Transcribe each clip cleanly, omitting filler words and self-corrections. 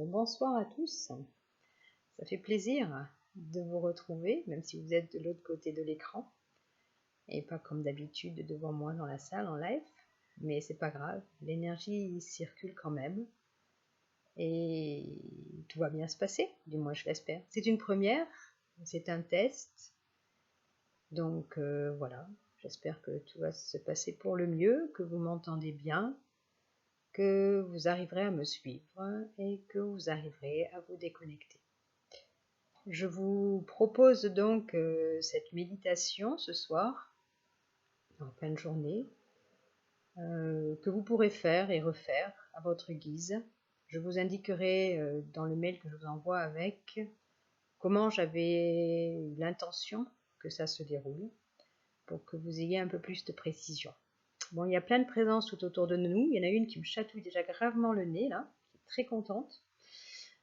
Bonsoir à tous. Ça fait plaisir de vous retrouver, même si vous êtes de l'autre côté de l'écran et pas comme d'habitude devant moi dans la salle en live. Mais c'est pas grave, l'énergie circule quand même et tout va bien se passer, du moins je l'espère. C'est une première, c'est un test, donc voilà. J'espère que tout va se passer pour le mieux, que vous m'entendez bien, que vous arriverez à me suivre et que vous arriverez à vous déconnecter. Je vous propose donc cette méditation ce soir, en fin de journée, que vous pourrez faire et refaire à votre guise. Je vous indiquerai dans le mail que je vous envoie avec comment j'avais l'intention que ça se déroule, pour que vous ayez un peu plus de précision. Bon, il y a plein de présences tout autour de nous. Il y en a une qui me chatouille déjà gravement le nez, là, qui est très contente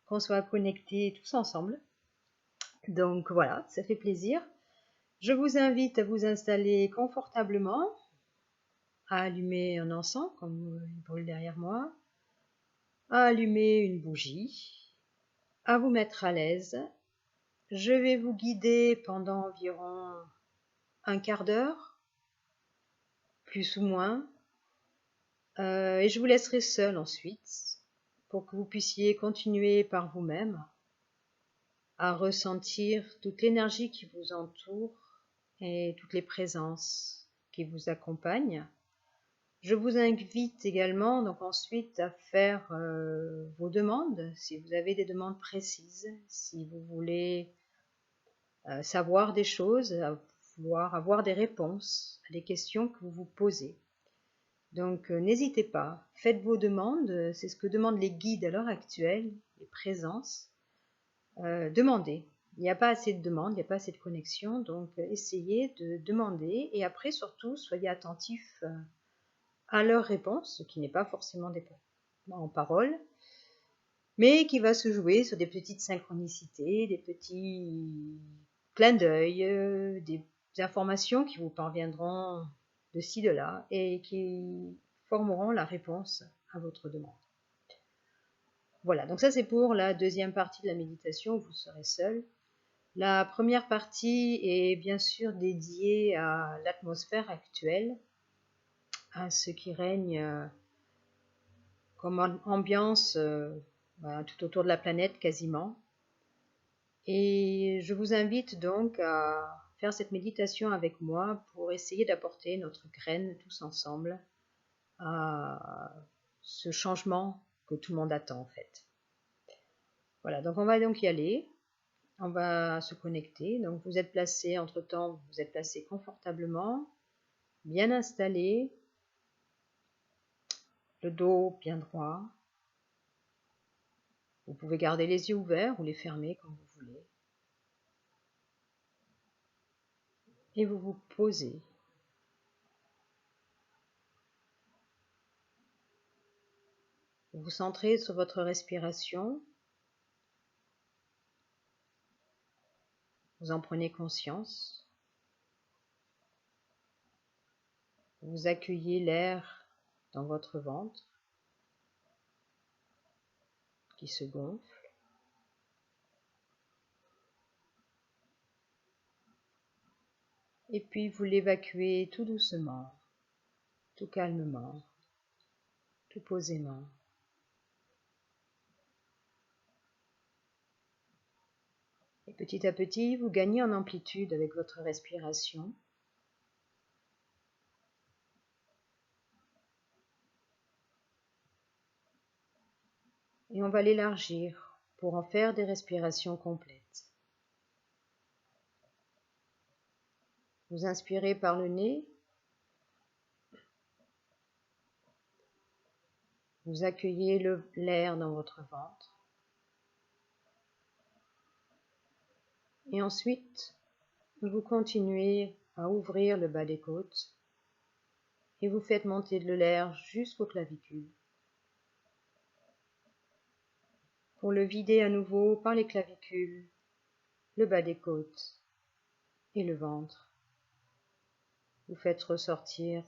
qu'on soit connectés tous ensemble. Donc voilà, ça fait plaisir. Je vous invite à vous installer confortablement, à allumer un encens, comme il brûle derrière moi, à allumer une bougie, à vous mettre à l'aise. Je vais vous guider pendant environ un quart d'heure, plus ou moins, et je vous laisserai seul ensuite, pour que vous puissiez continuer par vous-même à ressentir toute l'énergie qui vous entoure et toutes les présences qui vous accompagnent. Je vous invite également donc ensuite à faire vos demandes, si vous avez des demandes précises, si vous voulez savoir des choses, vouloir avoir des réponses à des questions que vous vous posez. Donc n'hésitez pas, faites vos demandes, c'est ce que demandent les guides à l'heure actuelle, les présences. Demandez. Il n'y a pas assez de demandes, il n'y a pas assez de connexions, donc essayez de demander et après surtout soyez attentifs à leurs réponses, ce qui n'est pas forcément en parole, mais qui va se jouer sur des petites synchronicités, des petits clins d'œil, des informations qui vous parviendront de ci, de là, et qui formeront la réponse à votre demande. Voilà, donc ça c'est pour la deuxième partie de la méditation où vous serez seul. La première partie est bien sûr dédiée à l'atmosphère actuelle, à ce qui règne comme ambiance tout autour de la planète quasiment. Et je vous invite donc à faire cette méditation avec moi pour essayer d'apporter notre graine tous ensemble à ce changement que tout le monde attend en fait. Voilà, donc on va donc y aller, on va se connecter. Donc vous êtes placé, entre-temps, vous êtes placé confortablement, bien installé, le dos bien droit. Vous pouvez garder les yeux ouverts ou les fermer comme vous voulez. Et vous vous posez. Vous vous centrez sur votre respiration. Vous en prenez conscience. Vous accueillez l'air dans votre ventre qui se gonfle. Et puis vous l'évacuez tout doucement, tout calmement, tout posément. Et petit à petit, vous gagnez en amplitude avec votre respiration. Et on va l'élargir pour en faire des respirations complètes. Vous inspirez par le nez. Vous accueillez l'air dans votre ventre. Et ensuite, vous continuez à ouvrir le bas des côtes et vous faites monter de l'air jusqu'aux clavicules. Pour le vider à nouveau par les clavicules, le bas des côtes et le ventre. Vous faites ressortir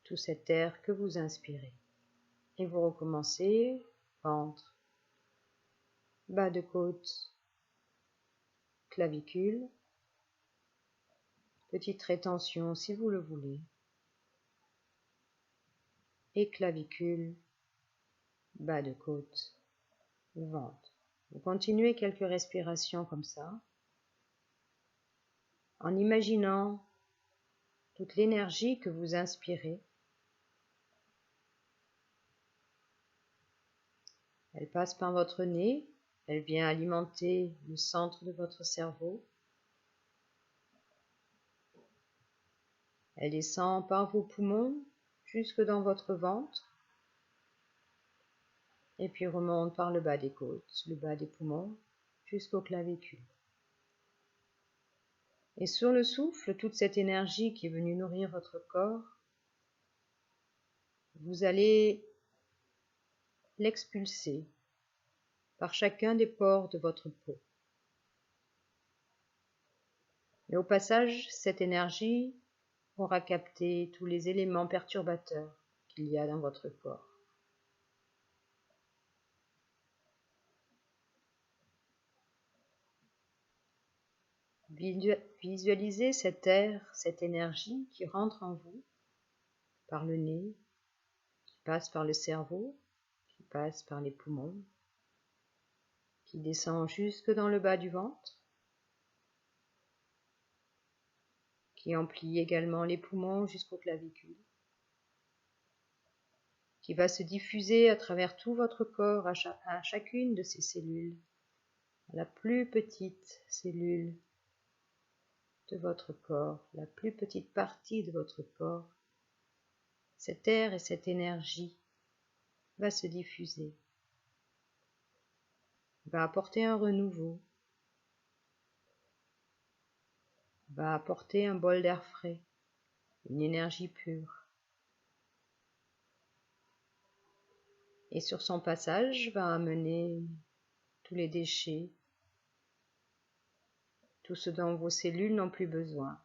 tout cet air que vous inspirez. Et vous recommencez, ventre, bas de côte, clavicule, petite rétention si vous le voulez, et clavicule, bas de côte, ventre. Vous continuez quelques respirations comme ça, en imaginant toute l'énergie que vous inspirez. Elle passe par votre nez, elle vient alimenter le centre de votre cerveau. Elle descend par vos poumons jusque dans votre ventre et puis remonte par le bas des côtes, le bas des poumons jusqu'aux clavicules. Et sur le souffle, toute cette énergie qui est venue nourrir votre corps, vous allez l'expulser par chacun des pores de votre peau. Et au passage, cette énergie aura capté tous les éléments perturbateurs qu'il y a dans votre corps. Visualisez cet air, cette énergie qui rentre en vous par le nez, qui passe par le cerveau, qui passe par les poumons, qui descend jusque dans le bas du ventre, qui emplit également les poumons jusqu'aux clavicules, qui va se diffuser à travers tout votre corps, à chacune de ces cellules, à la plus petite cellule de votre corps, la plus petite partie de votre corps. Cet air et cette énergie va se diffuser, va apporter un renouveau, va apporter un bol d'air frais, une énergie pure. Et sur son passage va amener tous les déchets, tout ce dont vos cellules n'ont plus besoin.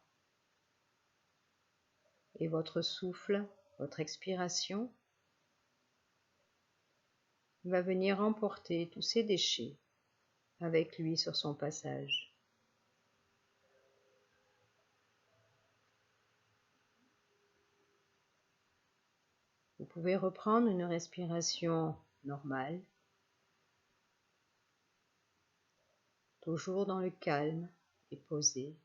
Et votre souffle, votre expiration, va venir emporter tous ces déchets avec lui sur son passage. Vous pouvez reprendre une respiration normale, toujours dans le calme et posé.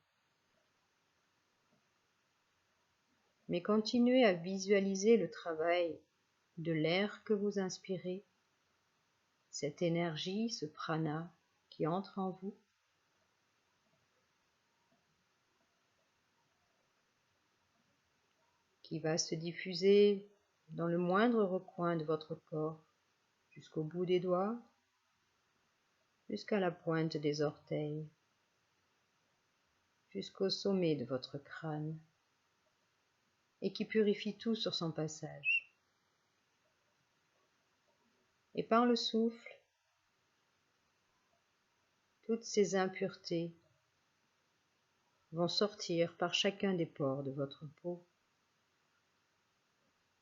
Mais continuez à visualiser le travail de l'air que vous inspirez, cette énergie, ce prana qui entre en vous, qui va se diffuser dans le moindre recoin de votre corps, jusqu'au bout des doigts, jusqu'à la pointe des orteils, jusqu'au sommet de votre crâne, et qui purifie tout sur son passage. Et par le souffle, toutes ces impuretés vont sortir par chacun des pores de votre peau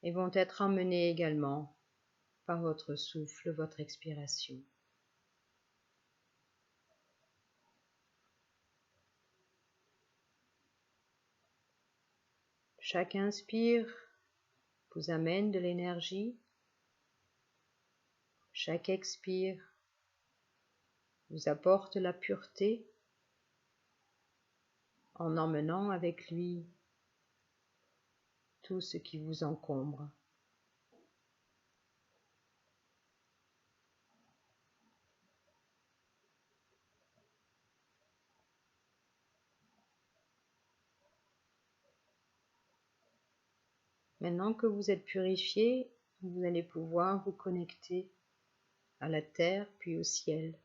et vont être emmenées également par votre souffle, votre expiration. Chaque inspire vous amène de l'énergie, chaque expire vous apporte la pureté en emmenant avec lui tout ce qui vous encombre. Maintenant que vous êtes purifié, vous allez pouvoir vous connecter à la terre puis au ciel.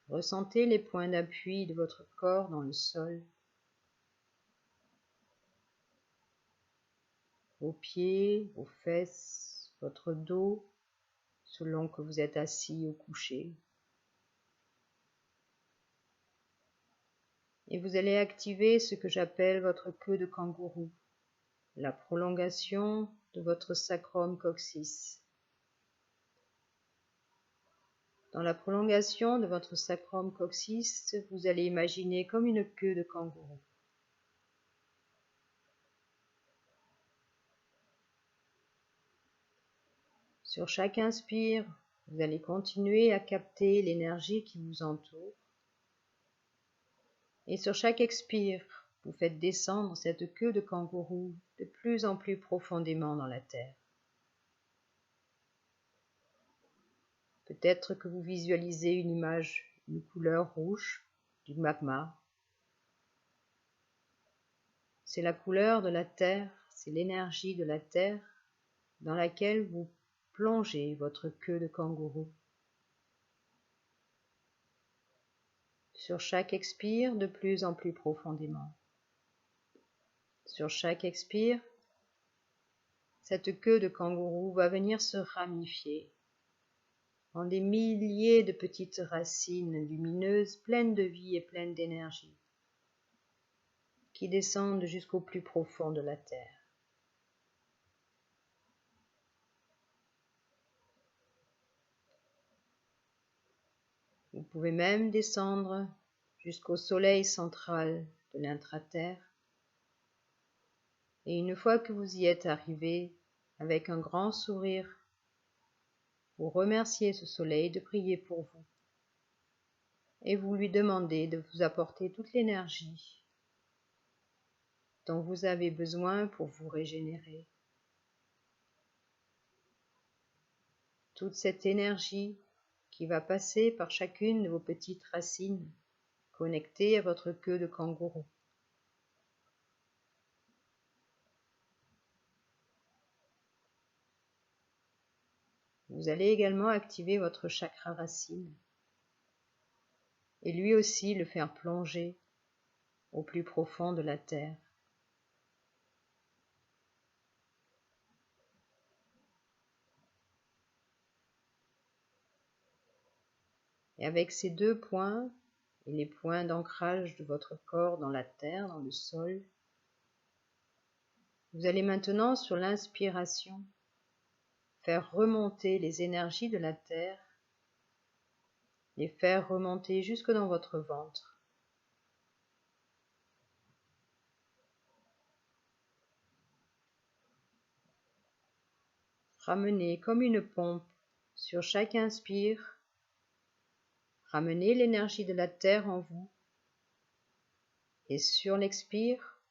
Ressentez les points d'appui de votre corps dans le sol, vos pieds, vos fesses, votre dos, selon que vous êtes assis ou couché. Et vous allez activer ce que j'appelle votre queue de kangourou, la prolongation de votre sacrum coccyx. Dans la prolongation de votre sacrum coccyx, vous allez imaginer comme une queue de kangourou. Sur chaque inspire, vous allez continuer à capter l'énergie qui vous entoure. Et sur chaque expire, vous faites descendre cette queue de kangourou de plus en plus profondément dans la terre. Peut-être que vous visualisez une image, une couleur rouge, du magma. C'est la couleur de la terre, c'est l'énergie de la terre dans laquelle vous plongez votre queue de kangourou. Sur chaque expire, de plus en plus profondément. Sur chaque expire, cette queue de kangourou va venir se ramifier en des milliers de petites racines lumineuses, pleines de vie et pleines d'énergie, qui descendent jusqu'au plus profond de la terre. Vous pouvez même descendre jusqu'au soleil central de l'intraterre. Et une fois que vous y êtes arrivé, avec un grand sourire, vous remerciez ce soleil de prier pour vous. Et vous lui demandez de vous apporter toute l'énergie dont vous avez besoin pour vous régénérer. Toute cette énergie qui va passer par chacune de vos petites racines connectées à votre queue de kangourou. Vous allez également activer votre chakra racine et lui aussi le faire plonger au plus profond de la terre. Et avec ces deux points et les points d'ancrage de votre corps dans la terre, dans le sol, vous allez maintenant, sur l'inspiration, faire remonter les énergies de la terre, les faire remonter jusque dans votre ventre. Ramenez comme une pompe sur chaque inspire. Ramenez l'énergie de la terre en vous et sur l'expire,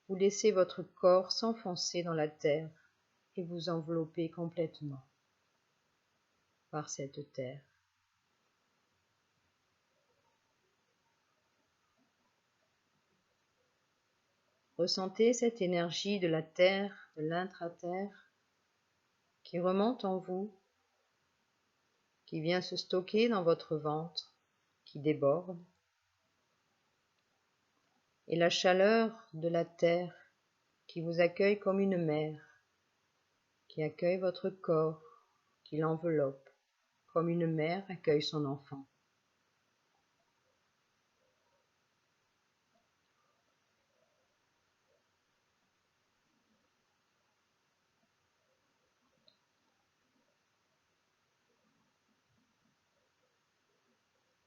vous laissez votre corps s'enfoncer dans la terre et vous envelopper complètement par cette terre. Ressentez cette énergie de la terre, de l'intraterre, qui remonte en vous, qui vient se stocker dans votre ventre, qui déborde, et la chaleur de la terre qui vous accueille comme une mère, qui accueille votre corps, qui l'enveloppe, comme une mère accueille son enfant.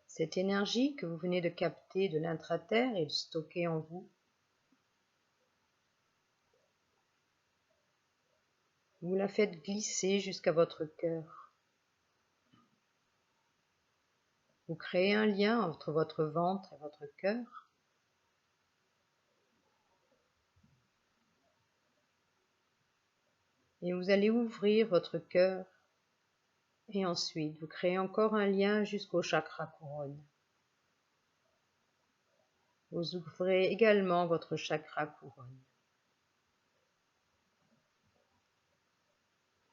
Cette énergie que vous venez de capter de l'intraterre et de stocker en vous, vous la faites glisser jusqu'à votre cœur. Vous créez un lien entre votre ventre et votre cœur. Et vous allez ouvrir votre cœur et ensuite vous créez encore un lien jusqu'au chakra couronne. Vous ouvrez également votre chakra couronne.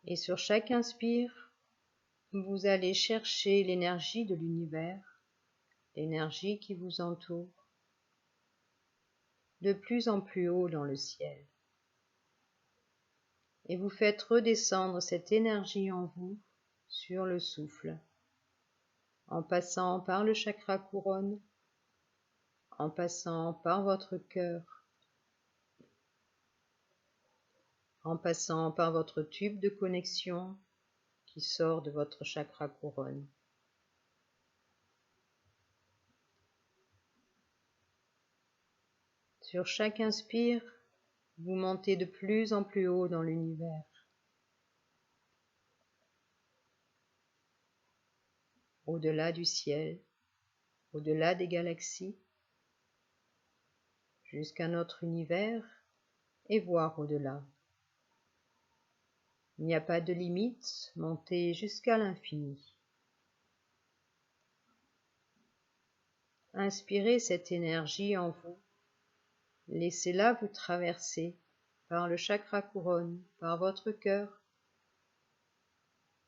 Et sur chaque inspire, vous allez chercher l'énergie de l'univers, l'énergie qui vous entoure, de plus en plus haut dans le ciel. Et vous faites redescendre cette énergie en vous sur le souffle, en passant par le chakra couronne, en passant par votre cœur, en passant par votre tube de connexion qui sort de votre chakra couronne. Sur chaque inspire, vous montez de plus en plus haut dans l'univers. Au-delà du ciel, au-delà des galaxies, jusqu'à notre univers et voir au-delà. Il n'y a pas de limite, montez jusqu'à l'infini. Inspirez cette énergie en vous, laissez-la vous traverser par le chakra couronne, par votre cœur,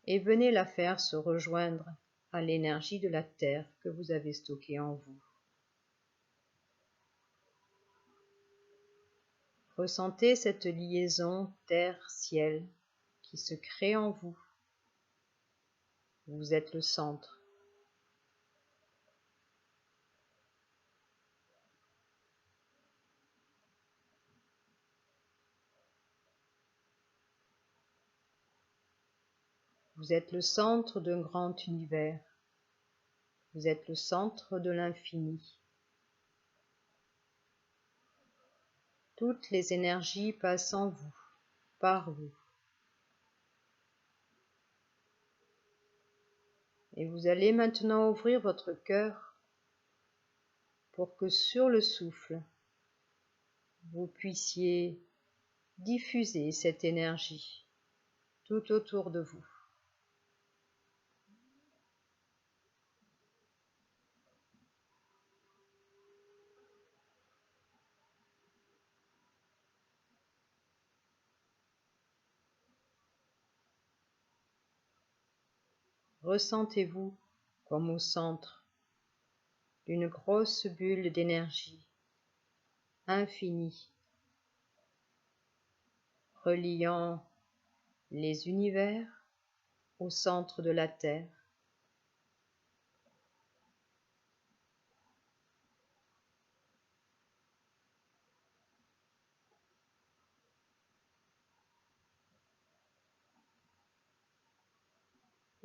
et venez la faire se rejoindre à l'énergie de la terre que vous avez stockée en vous. Ressentez cette liaison terre-ciel qui se crée en vous. Vous êtes le centre. Vous êtes le centre d'un grand univers. Vous êtes le centre de l'infini. Toutes les énergies passent en vous, par vous. Et vous allez maintenant ouvrir votre cœur pour que sur le souffle, vous puissiez diffuser cette énergie tout autour de vous. Ressentez-vous comme au centre d'une grosse bulle d'énergie infinie, reliant les univers au centre de la Terre.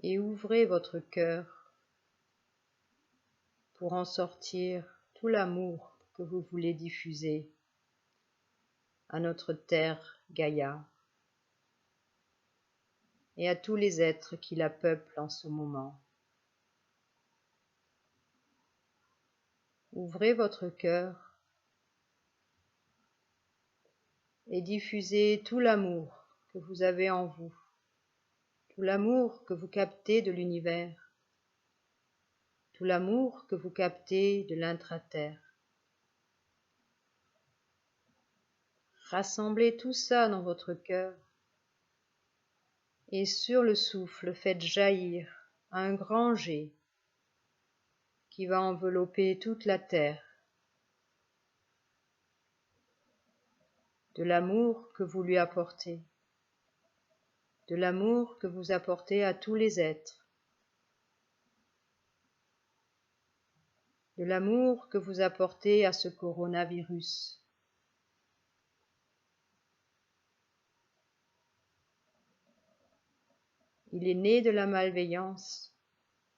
Et ouvrez votre cœur pour en sortir tout l'amour que vous voulez diffuser à notre terre Gaïa et à tous les êtres qui la peuplent en ce moment. Ouvrez votre cœur et diffusez tout l'amour que vous avez en vous, tout l'amour que vous captez de l'univers, tout l'amour que vous captez de l'intra-terre. Rassemblez tout ça dans votre cœur et sur le souffle, faites jaillir un grand jet qui va envelopper toute la terre de l'amour que vous lui apportez, de l'amour que vous apportez à tous les êtres, de l'amour que vous apportez à ce coronavirus. Il est né de la malveillance.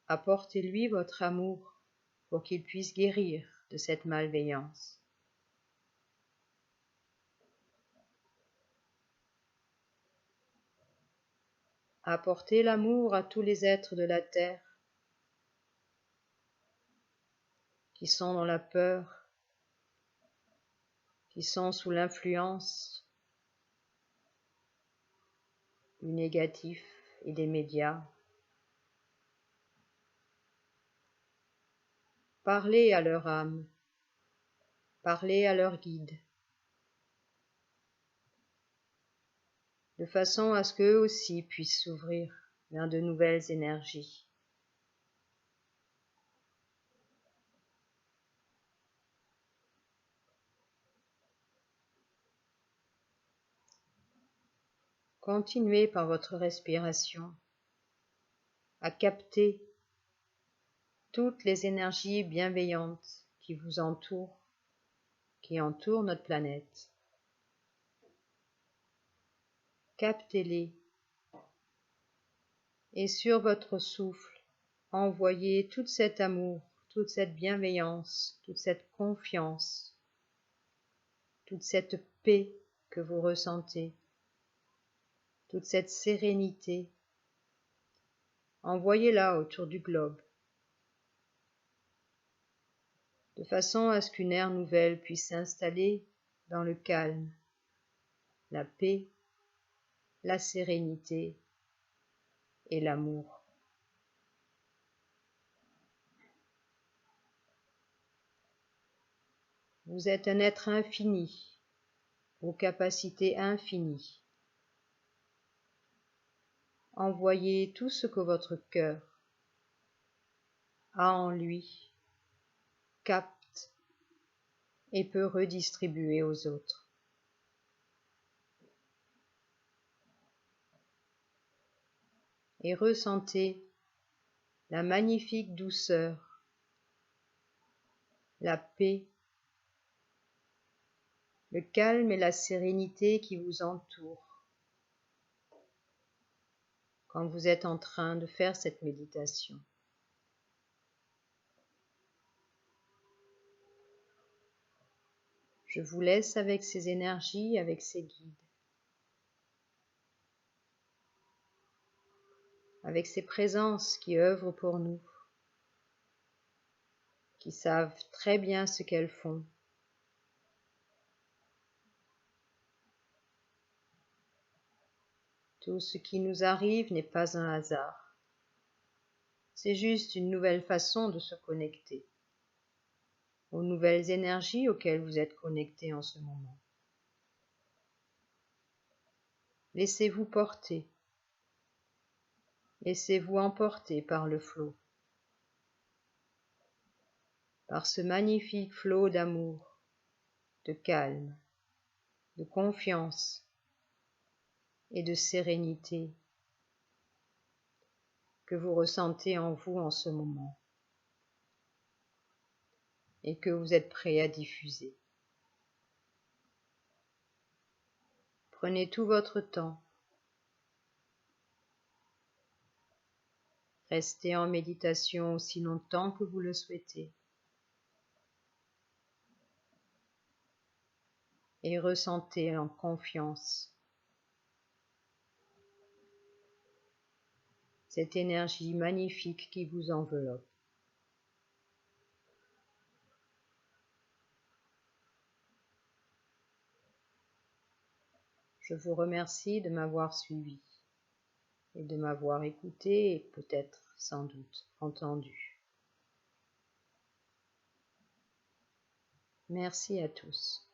Apportez-lui votre amour pour qu'il puisse guérir de cette malveillance. Apportez l'amour à tous les êtres de la terre qui sont dans la peur, qui sont sous l'influence du négatif et des médias. Parlez à leur âme, parlez à leur guide, de façon à ce qu'eux aussi puissent s'ouvrir vers de nouvelles énergies. Continuez par votre respiration à capter toutes les énergies bienveillantes qui vous entourent, qui entourent notre planète. Captez-les et sur votre souffle, envoyez tout cet amour, toute cette bienveillance, toute cette confiance toute cette paix que vous ressentez, toute cette sérénité, envoyez-la autour du globe, de façon à ce qu'une ère nouvelle puisse s'installer dans le calme, la paix, la sérénité et l'amour. Vous êtes un être infini, aux capacités infinies. Envoyez tout ce que votre cœur a en lui, capte et peut redistribuer aux autres. Et ressentez la magnifique douceur, la paix, le calme et la sérénité qui vous entourent quand vous êtes en train de faire cette méditation. Je vous laisse avec ces énergies, avec ces guides, avec ces présences qui œuvrent pour nous, qui savent très bien ce qu'elles font. Tout ce qui nous arrive n'est pas un hasard. C'est juste une nouvelle façon de se connecter aux nouvelles énergies auxquelles vous êtes connectés en ce moment. Laissez-vous porter. Laissez-vous emporter par le flot, par ce magnifique flot d'amour, de calme, de confiance et de sérénité que vous ressentez en vous en ce moment et que vous êtes prêt à diffuser. Prenez tout votre temps. Restez en méditation aussi longtemps que vous le souhaitez et ressentez en confiance cette énergie magnifique qui vous enveloppe. Je vous remercie de m'avoir suivi et de m'avoir écouté et peut-être, sans doute, entendu. Merci à tous.